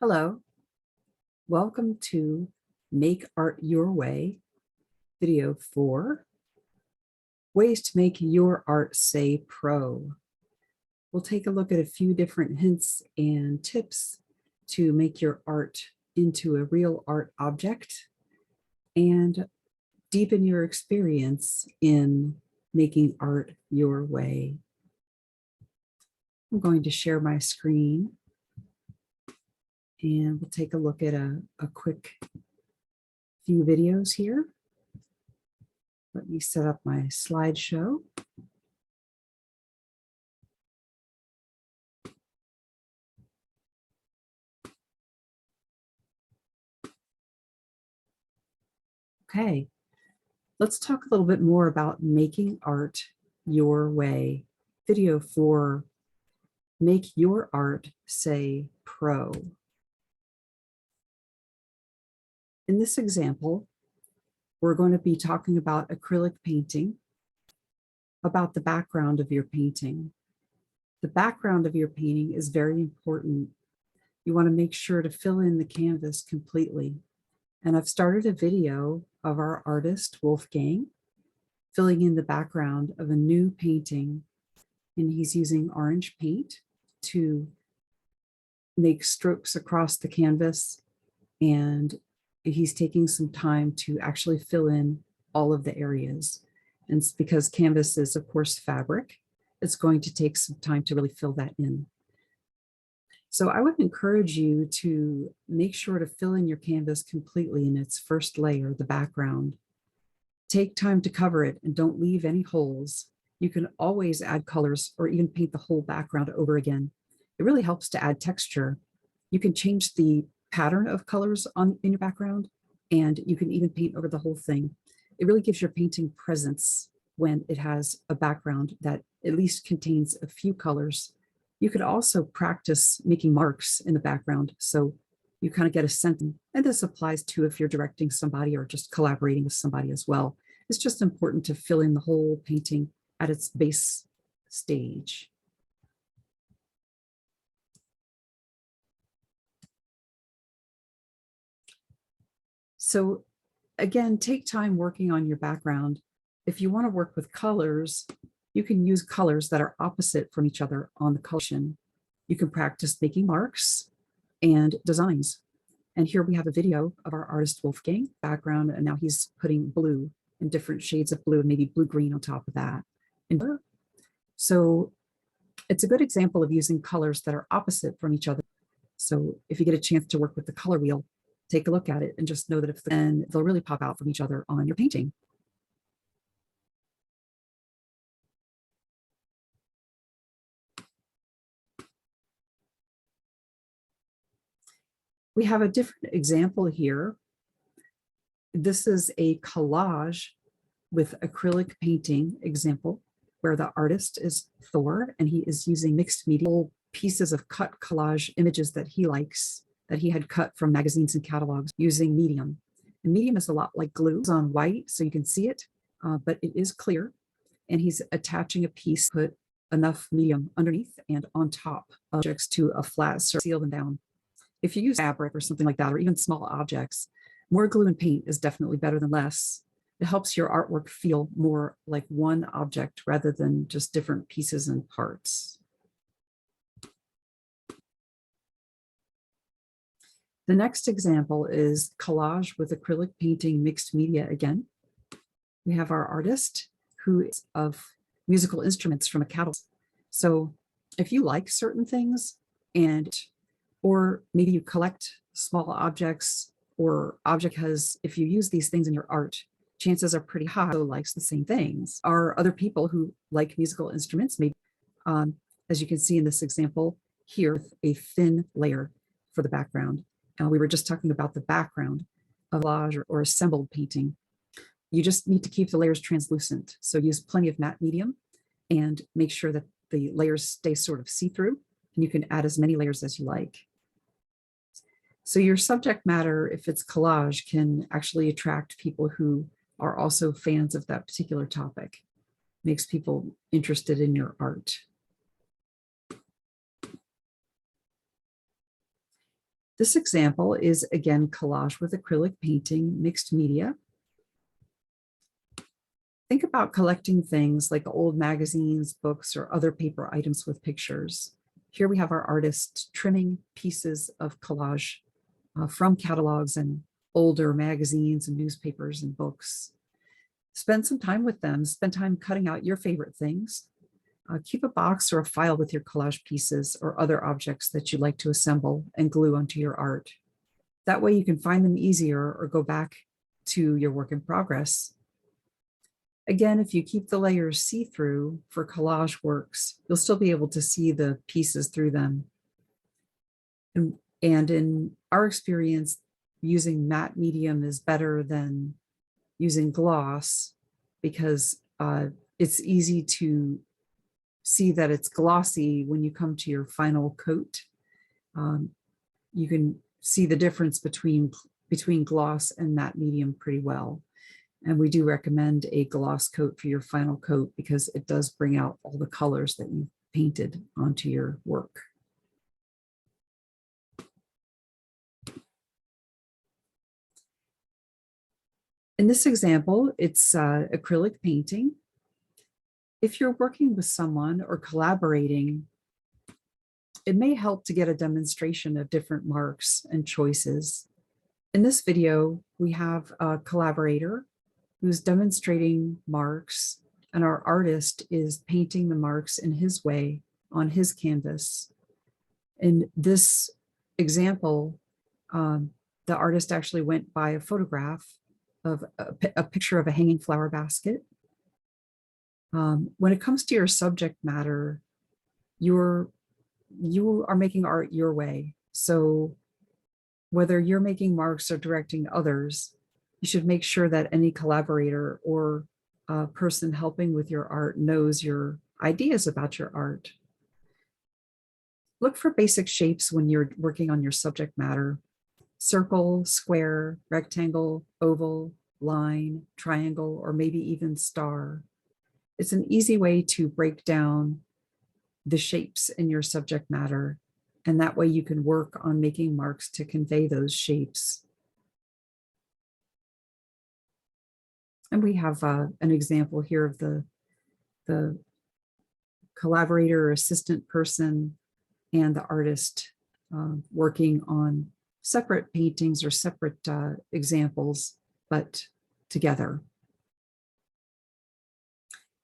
Hello, welcome to Make Art Your Way, video 4, Ways to Make Your Art Say Pro. We'll take a look at a few different hints and tips to make your art into a real art object and deepen your experience in making art your way. I'm going to share my screen and we'll take a look at a quick few videos here. Let me set up my slideshow. Okay, let's talk a little bit more about making art your way. Video 4, Make Your Art Say Pro. In this example, we're going to be talking about acrylic painting, about the background of your painting. The background of your painting is very important. You want to make sure to fill in the canvas completely. And I've started a video of our artist, Wolfgang, filling in the background of a new painting. And he's using orange paint to make strokes across the canvas. And he's taking some time to actually fill in all of the areas. And it's because canvas is, of course, fabric. It's going to take some time to really fill that in. So I would encourage you to make sure to fill in your canvas completely in its first layer, the background. Take time to cover it and don't leave any holes. You can always add colors or even paint the whole background over again. It really helps to add texture. You can change the pattern of colors in your background, and you can even paint over the whole thing. It really gives your painting presence when it has a background that at least contains a few colors. You could also practice making marks in the background, so you kind of get a sense, and this applies to if you're directing somebody or just collaborating with somebody as well. It's just important to fill in the whole painting at its base stage. So again, take time working on your background. If you want to work with colors, you can use colors that are opposite from each other on the coloration. You can practice making marks and designs. And here we have a video of our artist Wolfgang background, and now he's putting blue in different shades of blue, and maybe blue-green on top of that. And so it's a good example of using colors that are opposite from each other. So if you get a chance to work with the color wheel, take a look at it and just know that if then they'll really pop out from each other on your painting. We have a different example here. This is a collage with acrylic painting example where the artist is Thor and he is using mixed media pieces of cut collage images that he likes, that he had cut from magazines and catalogs using medium. And medium is a lot like glue. It's on white so you can see it, but it is clear. And he's attaching a piece, put enough medium underneath and on top of objects to a flat surface, seal them down. If you use fabric or something like that, or even small objects, more glue and paint is definitely better than less. It helps your artwork feel more like one object rather than just different pieces and parts. The next example is collage with acrylic painting mixed media again. We have our artist who is of musical instruments from a catalog. So if you like certain things or maybe you collect small objects or object has, if you use these things in your art, chances are pretty high who likes the same things. Are other people who like musical instruments, maybe, as you can see in this example here, with a thin layer for the background. We were just talking about the background of collage or assembled painting. You just need to keep the layers translucent. So use plenty of matte medium and make sure that the layers stay sort of see-through, and you can add as many layers as you like. So your subject matter, if it's collage, can actually attract people who are also fans of that particular topic. Makes people interested in your art. This example is again collage with acrylic painting, mixed media. Think about collecting things like old magazines, books, or other paper items with pictures. Here we have our artist trimming pieces of collage from catalogs and older magazines and newspapers and books. Spend some time with them. Spend time cutting out your favorite things. Keep a box or a file with your collage pieces or other objects that you'd like to assemble and glue onto your art. That way you can find them easier or go back to your work in progress. Again, if you keep the layers see-through for collage works, you'll still be able to see the pieces through them. And in our experience, using matte medium is better than using gloss because it's easy to see that it's glossy when you come to your final coat. You can see the difference between gloss and matte medium pretty well. And we do recommend a gloss coat for your final coat because it does bring out all the colors that you painted onto your work. In this example, it's acrylic painting. If you're working with someone or collaborating, it may help to get a demonstration of different marks and choices. In this video, we have a collaborator who's demonstrating marks, and our artist is painting the marks in his way on his canvas. In this example, the artist actually went by a photograph of a picture of a hanging flower basket. When it comes to your subject matter, you are making art your way. So whether you're making marks or directing others, you should make sure that any collaborator or person helping with your art knows your ideas about your art. Look for basic shapes when you're working on your subject matter: circle, square, rectangle, oval, line, triangle, or maybe even star. It's an easy way to break down the shapes in your subject matter, and that way you can work on making marks to convey those shapes. And we have an example here of the collaborator or assistant person and the artist working on separate paintings or separate examples, but together.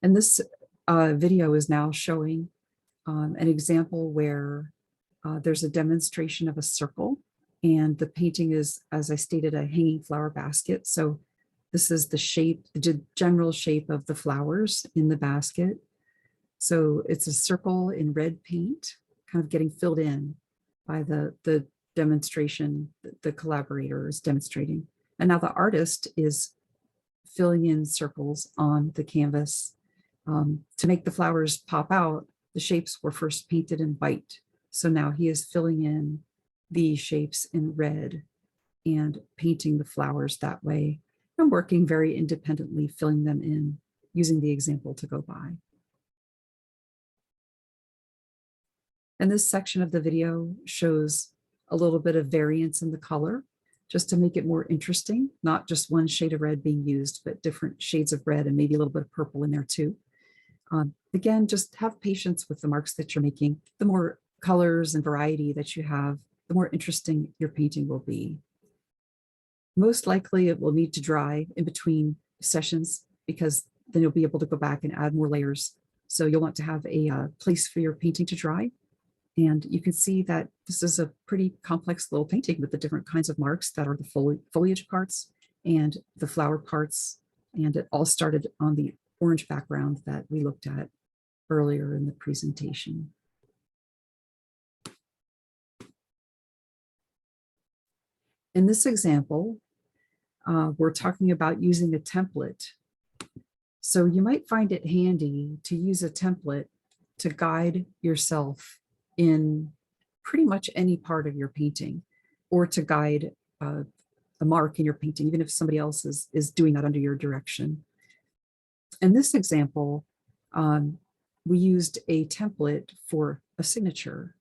And this video is now showing an example where there's a demonstration of a circle, and the painting is, as I stated, a hanging flower basket. So this is the shape, the general shape of the flowers in the basket. So it's a circle in red paint, kind of getting filled in by the demonstration that the collaborator is demonstrating. And now the artist is filling in circles on the canvas. To make the flowers pop out, the shapes were first painted in white. So now he is filling in the shapes in red and painting the flowers that way, and working very independently, filling them in, using the example to go by. And this section of the video shows a little bit of variance in the color, just to make it more interesting, not just one shade of red being used, but different shades of red and maybe a little bit of purple in there too. Again, just have patience with the marks that you're making. The more colors and variety that you have, the more interesting your painting will be. Most likely it will need to dry in between sessions, because then you'll be able to go back and add more layers. So you'll want to have a place for your painting to dry. And you can see that this is a pretty complex little painting with the different kinds of marks that are the foliage parts and the flower parts. And it all started on the orange background that we looked at earlier in the presentation. In this example, we're talking about using a template. So you might find it handy to use a template to guide yourself in pretty much any part of your painting, or to guide a mark in your painting, even if somebody else is doing that under your direction. In this example, we used a template for a signature.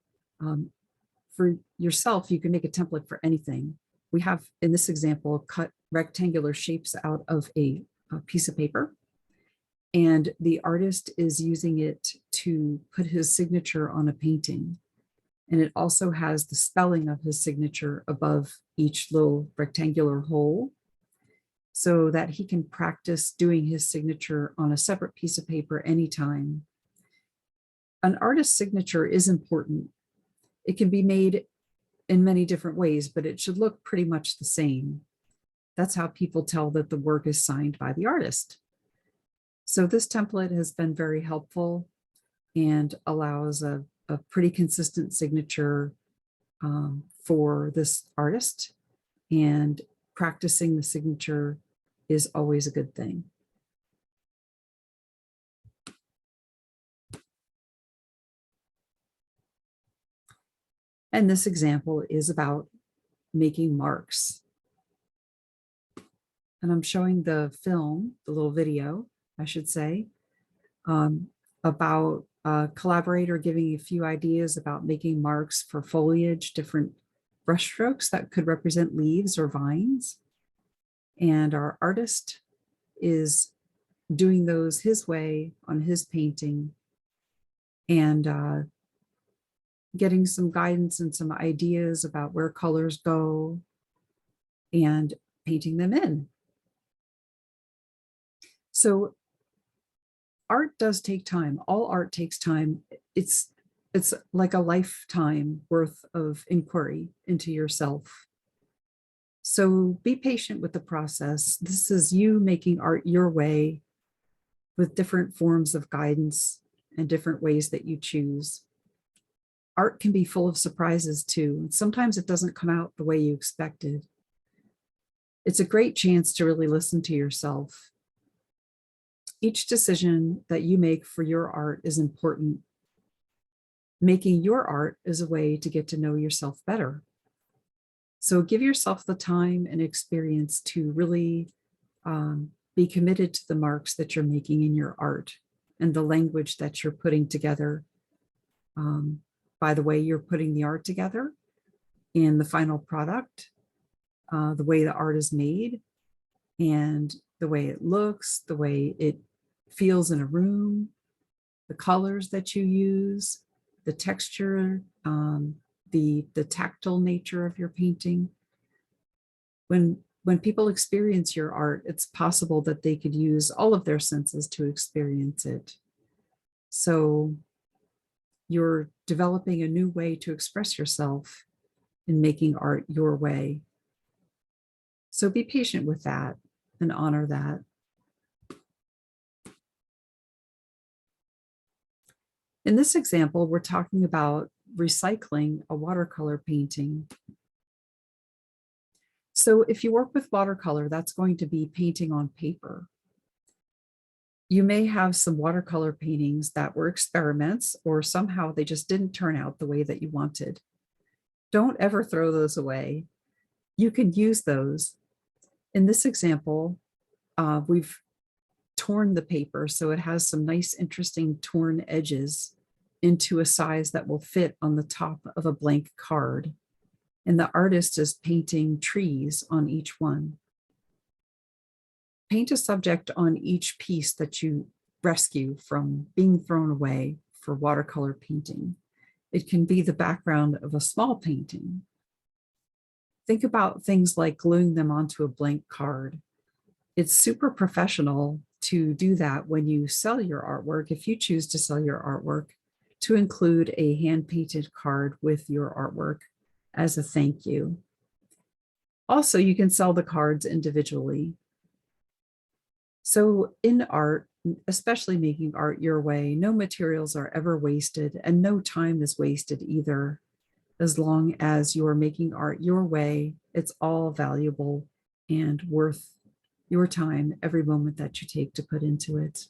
for yourself, you can make a template for anything. We have, in this example, cut rectangular shapes out of a piece of paper, and the artist is using it to put his signature on a painting. And it also has the spelling of his signature above each little rectangular hole, so that he can practice doing his signature on a separate piece of paper anytime. An artist's signature is important. It can be made in many different ways, but it should look pretty much the same. That's how people tell that the work is signed by the artist. So this template has been very helpful and allows a pretty consistent signature for this artist. And practicing the signature is always a good thing. And this example is about making marks. And I'm showing the film, the little video, I should say, about a collaborator giving a few ideas about making marks for foliage, different brush strokes that could represent leaves or vines. And our artist is doing those his way on his painting, and getting some guidance and some ideas about where colors go and painting them in. So art does take time. All art takes time. It's like a lifetime worth of inquiry into yourself. So be patient with the process. This is you making art your way with different forms of guidance and different ways that you choose. Art can be full of surprises too. Sometimes it doesn't come out the way you expected. It's a great chance to really listen to yourself. Each decision that you make for your art is important. Making your art is a way to get to know yourself better. So give yourself the time and experience to really be committed to the marks that you're making in your art and the language that you're putting together by the way you're putting the art together and the final product, the way the art is made, and the way it looks, the way it feels in a room, the colors that you use, the texture, the tactile nature of your painting. When people experience your art, it's possible that they could use all of their senses to experience it. So you're developing a new way to express yourself in making art your way. So be patient with that and honor that. In this example, we're talking about recycling a watercolor painting. So if you work with watercolor, that's going to be painting on paper. You may have some watercolor paintings that were experiments, or somehow they just didn't turn out the way that you wanted. Don't ever throw those away. You can use those. In this example, we've torn the paper, so it has some nice, interesting torn edges into a size that will fit on the top of a blank card. And the artist is painting trees on each one. Paint a subject on each piece that you rescue from being thrown away for watercolor painting. It can be the background of a small painting. Think about things like gluing them onto a blank card. It's super professional to do that when you sell your artwork, if you choose to sell your artwork, to include a hand-painted card with your artwork as a thank you. Also, you can sell the cards individually. So in art, especially making art your way, no materials are ever wasted and no time is wasted either. As long as you're making art your way, it's all valuable and worth your time every moment that you take to put into it.